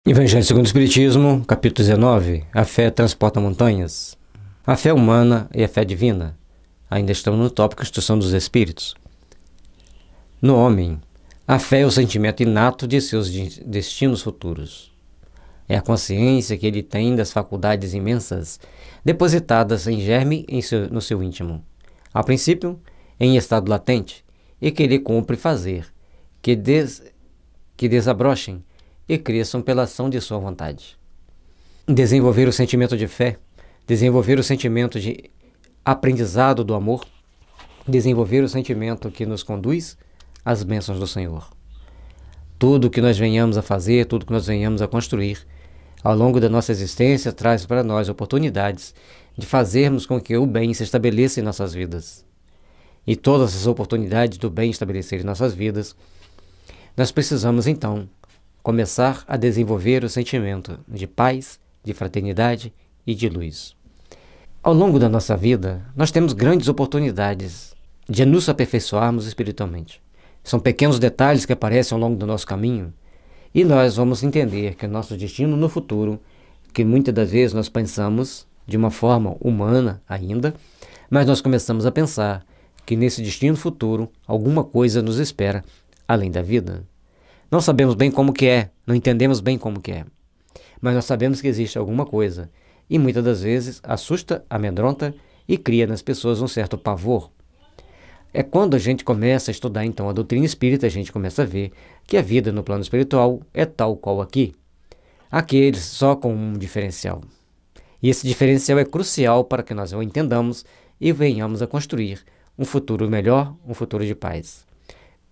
Evangelho segundo o Espiritismo, capítulo 19. A fé transporta montanhas. A fé humana e a fé divina. Ainda estamos no tópico Instrução dos Espíritos. No homem, a fé é o sentimento inato de seus destinos futuros. É a consciência que ele tem das faculdades imensas depositadas em germe no seu íntimo. A princípio, em estado latente, e que ele cumpre fazer, que desabrochem e cresçam pela ação de sua vontade. Desenvolver o sentimento de fé, desenvolver o sentimento de aprendizado do amor, desenvolver o sentimento que nos conduz às bênçãos do Senhor. Tudo que nós venhamos a fazer, tudo que nós venhamos a construir, ao longo da nossa existência, traz para nós oportunidades de fazermos com que o bem se estabeleça em nossas vidas. E todas as oportunidades do bem estabelecer em nossas vidas, nós precisamos então começar a desenvolver o sentimento de paz, de fraternidade e de luz. Ao longo da nossa vida, nós temos grandes oportunidades de nos aperfeiçoarmos espiritualmente. São pequenos detalhes que aparecem ao longo do nosso caminho e nós vamos entender que o nosso destino no futuro, que muitas das vezes nós pensamos de uma forma humana ainda, mas nós começamos a pensar que nesse destino futuro alguma coisa nos espera além da vida. Não sabemos bem como que é, não entendemos bem como que é, mas nós sabemos que existe alguma coisa e muitas das vezes assusta, amedronta e cria nas pessoas um certo pavor. É quando a gente começa a estudar então a doutrina espírita, a gente começa a ver que a vida no plano espiritual é tal qual aqui. Aqui só com um diferencial. E esse diferencial é crucial para que nós o entendamos e venhamos a construir um futuro melhor, um futuro de paz.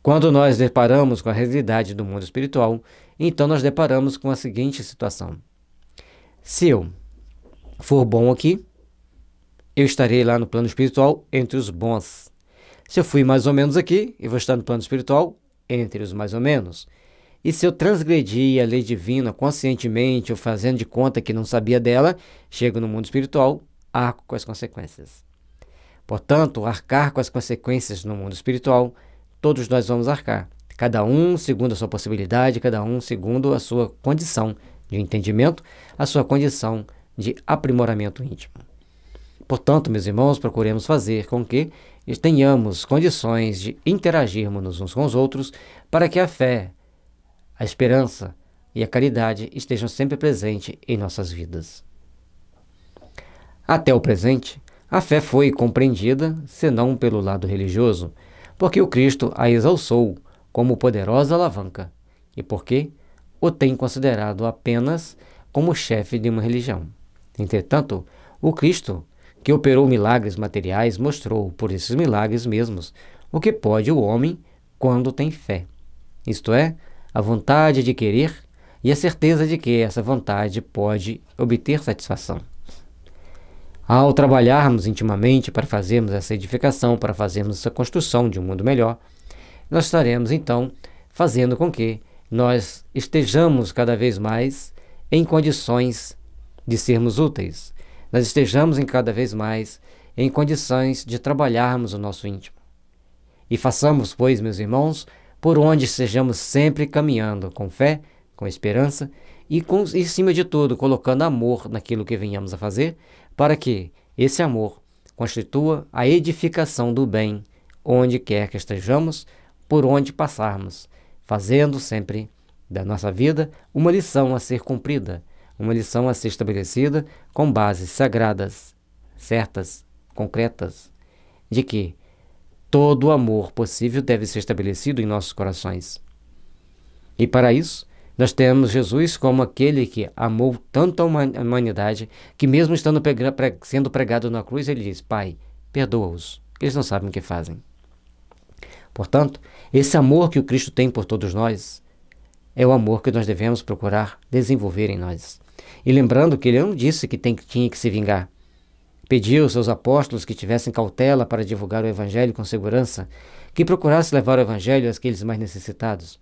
Quando nós deparamos com a realidade do mundo espiritual, então nós deparamos com a seguinte situação. Se eu for bom aqui, eu estarei lá no plano espiritual entre os bons. Se eu fui mais ou menos aqui, eu vou estar no plano espiritual entre os mais ou menos. E se eu transgredir a lei divina conscientemente ou fazendo de conta que não sabia dela, chego no mundo espiritual, arco com as consequências. Portanto, arcar com as consequências no mundo espiritual, todos nós vamos arcar, cada um segundo a sua possibilidade, cada um segundo a sua condição de entendimento, a sua condição de aprimoramento íntimo. Portanto, meus irmãos, procuremos fazer com que tenhamos condições de interagirmos uns com os outros para que a fé, a esperança e a caridade estejam sempre presentes em nossas vidas. Até o presente, a fé foi compreendida, senão pelo lado religioso, porque o Cristo a exalçou como poderosa alavanca e porque o tem considerado apenas como chefe de uma religião. Entretanto, o Cristo, que operou milagres materiais, mostrou por esses milagres mesmos o que pode o homem quando tem fé, isto é, a vontade de querer e a certeza de que essa vontade pode obter satisfação. Ao trabalharmos intimamente para fazermos essa edificação, para fazermos essa construção de um mundo melhor, nós estaremos então fazendo com que nós estejamos cada vez mais em condições de sermos úteis. Nós estejamos cada vez mais em condições de trabalharmos o nosso íntimo. E façamos, pois, meus irmãos, por onde estejamos sempre caminhando com fé, com esperança e, em cima de tudo, colocando amor naquilo que venhamos a fazer, para que esse amor constitua a edificação do bem onde quer que estejamos, por onde passarmos, fazendo sempre da nossa vida uma lição a ser cumprida, uma lição a ser estabelecida com bases sagradas, certas, concretas, de que todo o amor possível deve ser estabelecido em nossos corações. E para isso, nós temos Jesus como aquele que amou tanto a humanidade, que mesmo estando sendo pregado na cruz, ele diz: Pai, perdoa-os, eles não sabem o que fazem. Portanto, esse amor que o Cristo tem por todos nós é o amor que nós devemos procurar desenvolver em nós. E lembrando que ele não disse que tinha que se vingar. Pediu aos seus apóstolos que tivessem cautela para divulgar o Evangelho com segurança, que procurasse levar o Evangelho àqueles mais necessitados,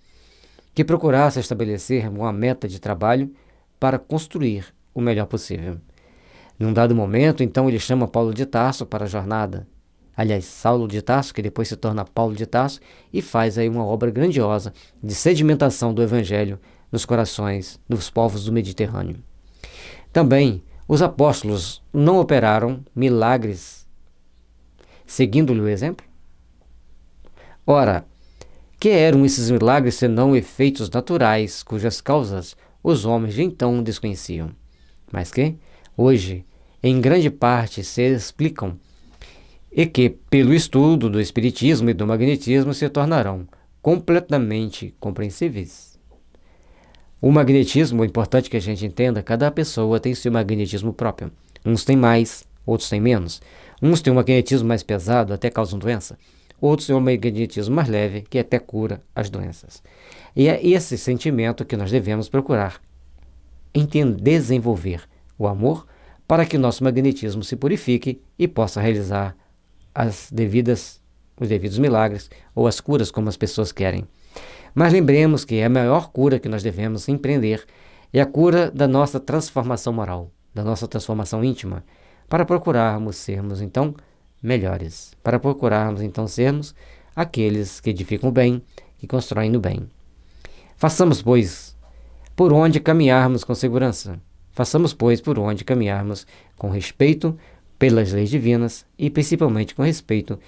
que procurasse estabelecer uma meta de trabalho para construir o melhor possível. Num dado momento, então, ele chama Paulo de Tarso para a jornada. Aliás, Saulo de Tarso, que depois se torna Paulo de Tarso, e faz aí uma obra grandiosa de sedimentação do Evangelho nos corações dos povos do Mediterrâneo. Também, os apóstolos não operaram milagres seguindo-lhe o exemplo? Ora, que eram esses milagres senão efeitos naturais, cujas causas os homens de então desconheciam, mas que, hoje, em grande parte se explicam e que, pelo estudo do espiritismo e do magnetismo, se tornarão completamente compreensíveis? O magnetismo, é importante que a gente entenda, cada pessoa tem seu magnetismo próprio. Uns têm mais, outros têm menos. Uns têm um magnetismo mais pesado, até causam doença. Outros têm um magnetismo mais leve, que até cura as doenças. E é esse sentimento que nós devemos procurar desenvolver o amor para que nosso magnetismo se purifique e possa realizar os devidos milagres ou as curas como as pessoas querem. Mas lembremos que a maior cura que nós devemos empreender é a cura da nossa transformação moral, da nossa transformação íntima, para procurarmos sermos, então, melhores, para procurarmos, então, sermos aqueles que edificam o bem, que constroem o bem. Façamos, pois, por onde caminharmos com segurança. Façamos, pois, por onde caminharmos com respeito pelas leis divinas e, principalmente, com respeito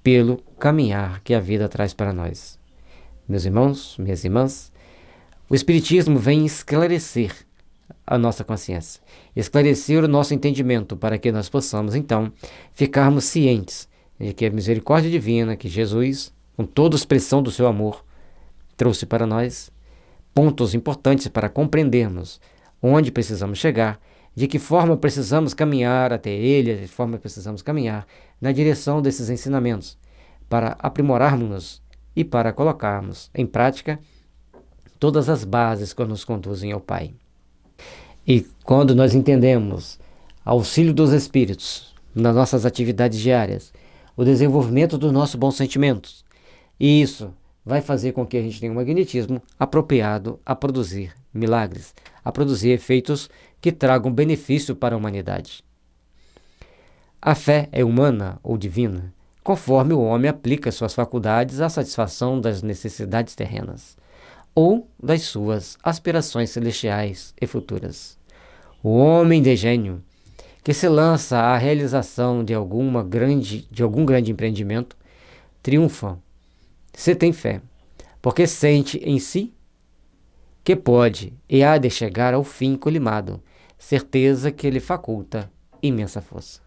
pelo caminhar que a vida traz para nós. Meus irmãos, minhas irmãs, o Espiritismo vem esclarecer a nossa consciência, esclarecer o nosso entendimento para que nós possamos, então, ficarmos cientes de que a misericórdia divina, que Jesus, com toda a expressão do seu amor, trouxe para nós, pontos importantes para compreendermos onde precisamos chegar, de que forma precisamos caminhar até Ele, de que forma precisamos caminhar na direção desses ensinamentos, para aprimorarmos-nos e para colocarmos em prática todas as bases que nos conduzem ao Pai. E quando nós entendemos auxílio dos Espíritos nas nossas atividades diárias, o desenvolvimento dos nossos bons sentimentos, e isso vai fazer com que a gente tenha um magnetismo apropriado a produzir milagres, a produzir efeitos que tragam benefício para a humanidade. A fé é humana ou divina, conforme o homem aplica suas faculdades à satisfação das necessidades terrenas, ou das suas aspirações celestiais e futuras. O homem de gênio, que se lança à realização de algum grande empreendimento, triunfa, se tem fé, porque sente em si que pode e há de chegar ao fim colimado, certeza que lhe faculta imensa força.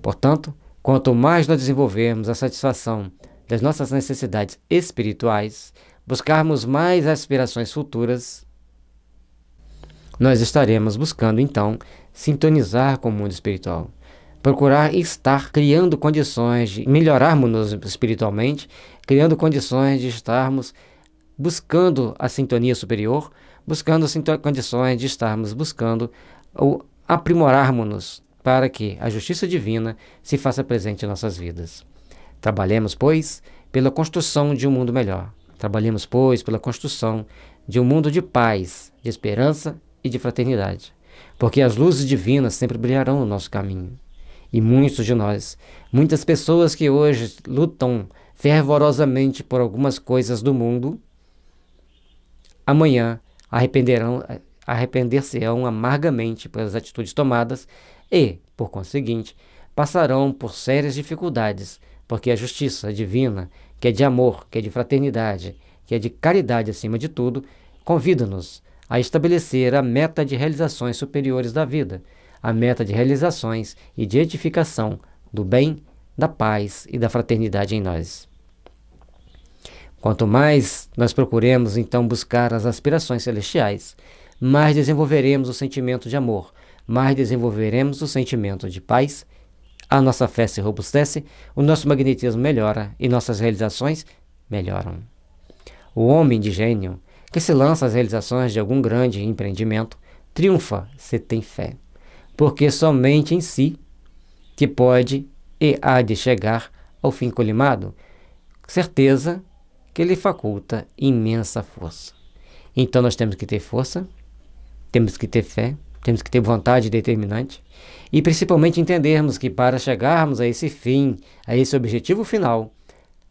Portanto, quanto mais nós desenvolvermos a satisfação das nossas necessidades espirituais, buscarmos mais aspirações futuras, nós estaremos buscando, então, sintonizar com o mundo espiritual. Procurar estar criando condições de melhorarmos espiritualmente, criando condições de estarmos buscando a sintonia superior, buscando condições de estarmos buscando ou aprimorarmos-nos para que a justiça divina se faça presente em nossas vidas. Trabalhemos, pois, pela construção de um mundo melhor. Trabalhemos, pois, pela construção de um mundo de paz, de esperança e de fraternidade, porque as luzes divinas sempre brilharão no nosso caminho. E muitos de nós, muitas pessoas que hoje lutam fervorosamente por algumas coisas do mundo, amanhã arrepender-se-ão amargamente pelas atitudes tomadas e, por conseguinte, passarão por sérias dificuldades, porque a justiça divina, que é de amor, que é de fraternidade, que é de caridade acima de tudo, convida-nos a estabelecer a meta de realizações superiores da vida, a meta de realizações e de edificação do bem, da paz e da fraternidade em nós. Quanto mais nós procuremos, então, buscar as aspirações celestiais, mais desenvolveremos o sentimento de amor, mais desenvolveremos o sentimento de paz, a nossa fé se robustece, o nosso magnetismo melhora e nossas realizações melhoram. O homem de gênio, que se lança às realizações de algum grande empreendimento, triunfa se tem fé, porque somente em si que pode e há de chegar ao fim colimado, certeza que lhe faculta imensa força. Então nós temos que ter força, temos que ter fé, temos que ter vontade determinante e principalmente entendermos que para chegarmos a esse fim, a esse objetivo final,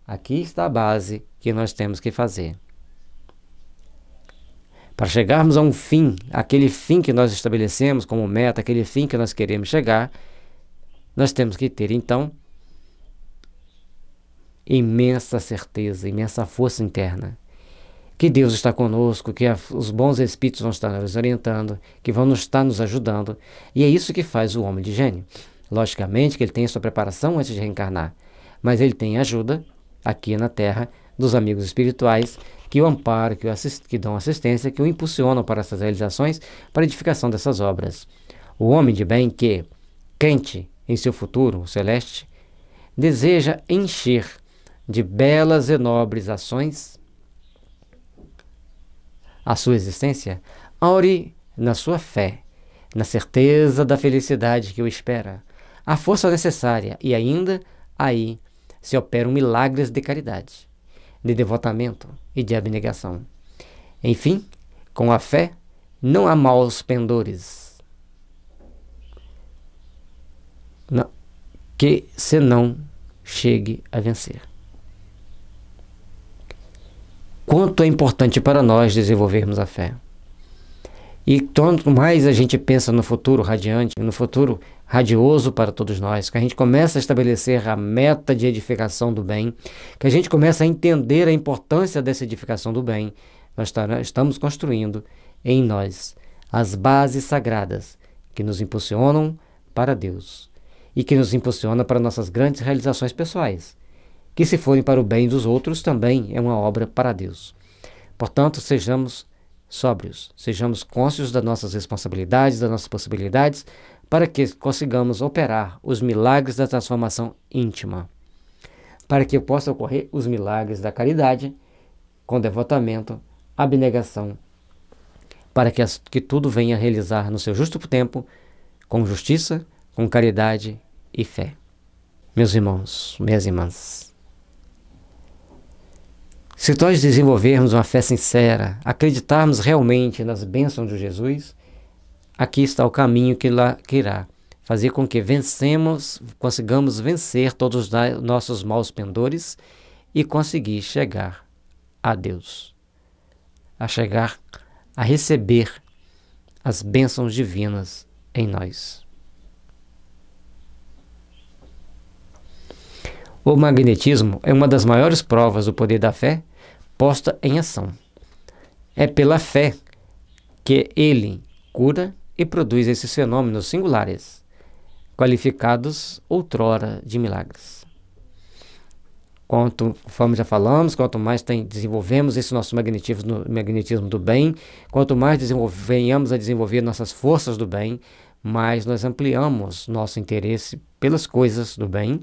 aqui está a base que nós temos que fazer. Para chegarmos a um fim, aquele fim que nós estabelecemos como meta, aquele fim que nós queremos chegar, nós temos que ter, então, imensa certeza, imensa força interna. Que Deus está conosco, que os bons espíritos vão estar nos orientando, que vão estar nos ajudando. E é isso que faz o homem de gênio. Logicamente que ele tem a sua preparação antes de reencarnar, mas ele tem ajuda aqui na Terra dos amigos espirituais que o amparam, que dão assistência, que o impulsionam para essas realizações, para a edificação dessas obras. O homem de bem que, crente em seu futuro, o celeste, deseja encher de belas e nobres ações a sua existência, ore na sua fé, na certeza da felicidade que o espera, a força necessária, e ainda aí se operam milagres de caridade, de devotamento e de abnegação. Enfim, com a fé não há maus pendores, não, que senão chegue a vencer. Quanto é importante para nós desenvolvermos a fé. E quanto mais a gente pensa no futuro radiante, no futuro radioso para todos nós, que a gente começa a estabelecer a meta de edificação do bem, que a gente começa a entender a importância dessa edificação do bem, nós estamos construindo em nós as bases sagradas que nos impulsionam para Deus e que nos impulsionam para nossas grandes realizações pessoais, que se forem para o bem dos outros também é uma obra para Deus. Portanto, sejamos sóbrios, sejamos cônscios das nossas responsabilidades, das nossas possibilidades, para que consigamos operar os milagres da transformação íntima, para que possam ocorrer os milagres da caridade, com devotamento, abnegação, para que tudo venha a realizar no seu justo tempo, com justiça, com caridade e fé. Meus irmãos, minhas irmãs, se nós desenvolvermos uma fé sincera, acreditarmos realmente nas bênçãos de Jesus, aqui está o caminho que irá fazer com que consigamos vencer todos os nossos maus pendores e conseguir chegar a Deus, a receber as bênçãos divinas em nós. O magnetismo é uma das maiores provas do poder da fé posta em ação. É pela fé que ele cura e produz esses fenômenos singulares, qualificados outrora de milagres. Conforme já falamos, quanto mais desenvolvemos esse nosso magnetismo do bem, quanto mais venhamos a desenvolver nossas forças do bem, mais nós ampliamos nosso interesse pelas coisas do bem,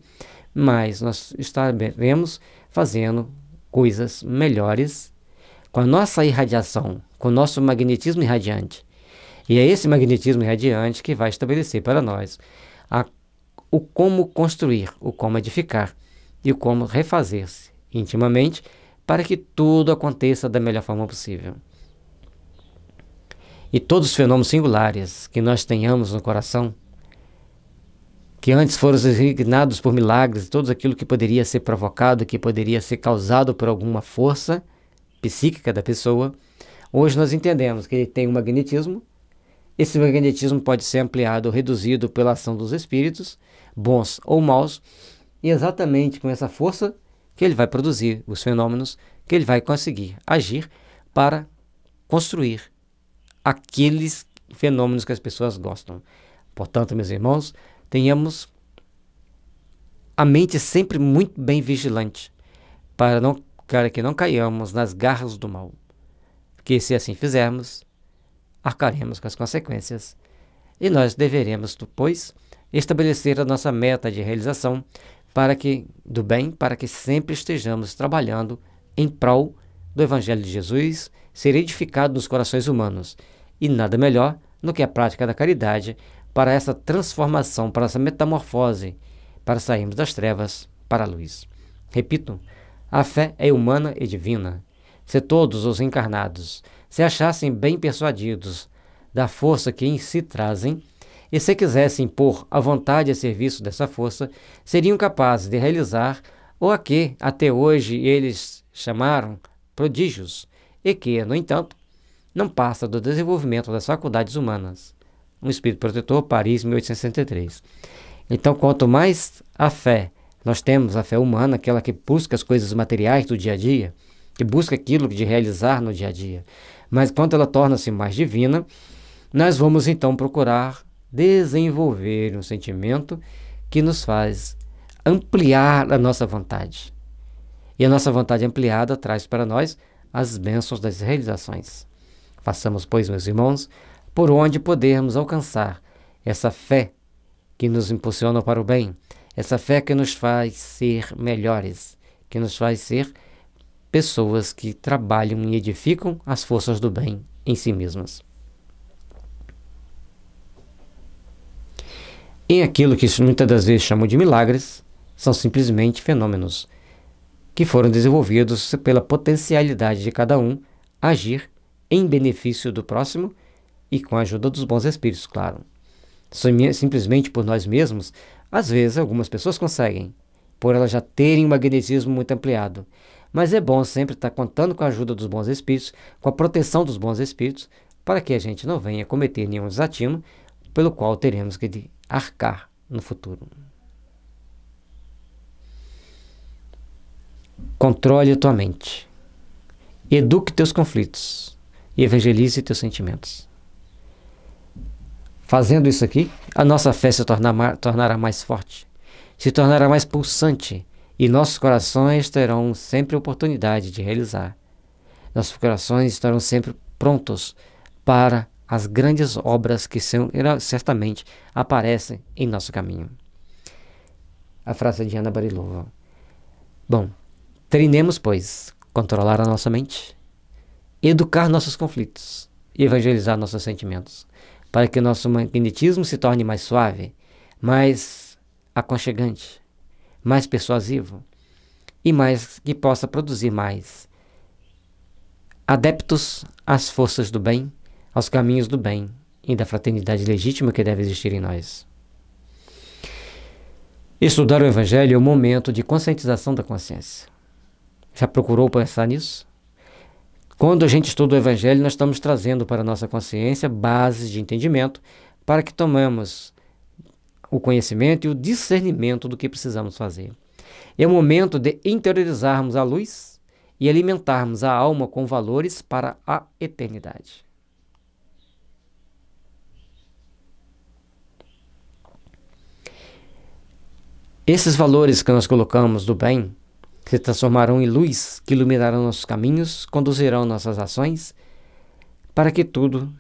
mais nós estaremos fazendo coisas melhores com a nossa irradiação, com o nosso magnetismo irradiante. E é esse magnetismo irradiante que vai estabelecer para nós o como construir, o como edificar e o como refazer-se intimamente para que tudo aconteça da melhor forma possível. E todos os fenômenos singulares que nós tenhamos no coração, que antes foram designados por milagres, tudo aquilo que poderia ser provocado, que poderia ser causado por alguma força psíquica da pessoa, hoje nós entendemos que ele tem um magnetismo. Esse magnetismo pode ser ampliado ou reduzido pela ação dos espíritos, bons ou maus, e exatamente com essa força que ele vai produzir os fenômenos, que ele vai conseguir agir para construir aqueles fenômenos que as pessoas gostam. Portanto, meus irmãos, tenhamos a mente sempre muito bem vigilante, para que não caiamos nas garras do mal. Porque se assim fizermos, arcaremos com as consequências. E nós deveremos, depois, estabelecer a nossa meta de realização do bem, para que sempre estejamos trabalhando em prol do Evangelho de Jesus ser edificado nos corações humanos. E nada melhor do que a prática da caridade para essa transformação, para essa metamorfose, para sairmos das trevas para a luz. Repito, a fé é humana e divina. Se todos os encarnados se achassem bem persuadidos da força que em si trazem, e se quisessem pôr a vontade a serviço dessa força, seriam capazes de realizar o que até hoje eles chamaram prodígios, e que, no entanto, não passa do desenvolvimento das faculdades humanas. Um espírito protetor, Paris, 1863. Então, quanto mais a fé nós temos, a fé humana, aquela que busca as coisas materiais do dia a dia, que busca aquilo de realizar no dia a dia, mas quando ela torna-se mais divina, nós vamos então procurar desenvolver um sentimento que nos faz ampliar a nossa vontade. E a nossa vontade ampliada traz para nós as bênçãos das realizações. Façamos, pois, meus irmãos, por onde podermos alcançar essa fé que nos impulsiona para o bem, essa fé que nos faz ser melhores, que nos faz ser pessoas que trabalham e edificam as forças do bem em si mesmas. Em aquilo que muitas das vezes chamam de milagres, são simplesmente fenômenos que foram desenvolvidos pela potencialidade de cada um agir em benefício do próximo e com a ajuda dos bons espíritos, claro. Simplesmente por nós mesmos, às vezes algumas pessoas conseguem, por elas já terem um magnetismo muito ampliado. Mas é bom sempre estar contando com a ajuda dos bons espíritos, com a proteção dos bons espíritos, para que a gente não venha cometer nenhum desatino, pelo qual teremos que arcar no futuro. Controle a tua mente. Eduque teus conflitos. E evangelize teus sentimentos. Fazendo isso aqui, a nossa fé se tornará mais forte, se tornará mais pulsante, e nossos corações terão sempre oportunidade de realizar. Nossos corações estarão sempre prontos para as grandes obras que certamente aparecem em nosso caminho. A frase de Ana Barilova. Bom, treinemos, pois, controlar a nossa mente, educar nossos conflitos e evangelizar nossos sentimentos, para que nosso magnetismo se torne mais suave, mais aconchegante, mais persuasivo e mais que possa produzir mais adeptos às forças do bem, aos caminhos do bem e da fraternidade legítima que deve existir em nós. Estudar o Evangelho é um momento de conscientização da consciência. Já procurou pensar nisso? Quando a gente estuda o Evangelho, nós estamos trazendo para a nossa consciência bases de entendimento para que tomemos o conhecimento e o discernimento do que precisamos fazer. É o momento de interiorizarmos a luz e alimentarmos a alma com valores para a eternidade. Esses valores que nós colocamos do bem se transformarão em luz que iluminarão nossos caminhos, conduzirão nossas ações, para que tudo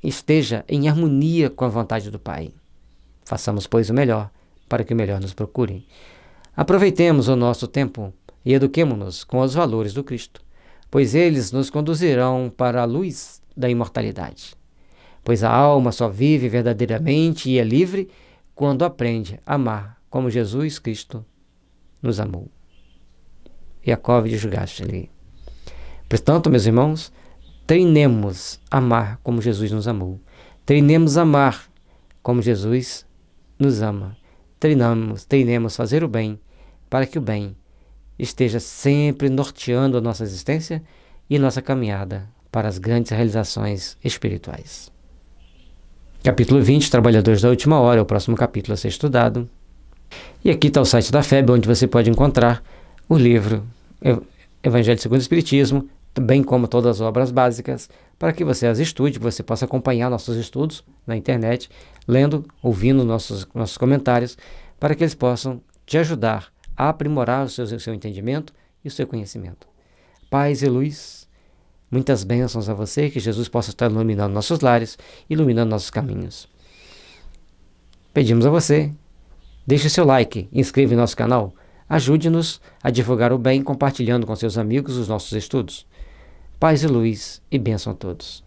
esteja em harmonia com a vontade do Pai. Façamos, pois, o melhor, para que o melhor nos procure. Aproveitemos o nosso tempo e eduquemo-nos com os valores do Cristo, pois eles nos conduzirão para a luz da imortalidade. Pois a alma só vive verdadeiramente e é livre quando aprende a amar como Jesus Cristo nos amou. Yakov de Jugashtli. Portanto, meus irmãos, treinemos a amar como Jesus nos amou. Treinemos a amar como Jesus nos ama. Treinemos fazer o bem, para que o bem esteja sempre norteando a nossa existência e nossa caminhada para as grandes realizações espirituais. Capítulo 20, Trabalhadores da Última Hora, é o próximo capítulo a ser estudado. E aqui está o site da FEB, onde você pode encontrar o livro Evangelho segundo o Espiritismo, bem como todas as obras básicas, para que você as estude, que você possa acompanhar nossos estudos na internet, lendo, ouvindo nossos comentários, para que eles possam te ajudar a aprimorar o seu entendimento e o seu conhecimento. Paz e luz, muitas bênçãos a você, que Jesus possa estar iluminando nossos lares, iluminando nossos caminhos. Pedimos a você, deixe seu like, inscreva em nosso canal, ajude-nos a divulgar o bem, compartilhando com seus amigos os nossos estudos. Paz e luz e bênção a todos.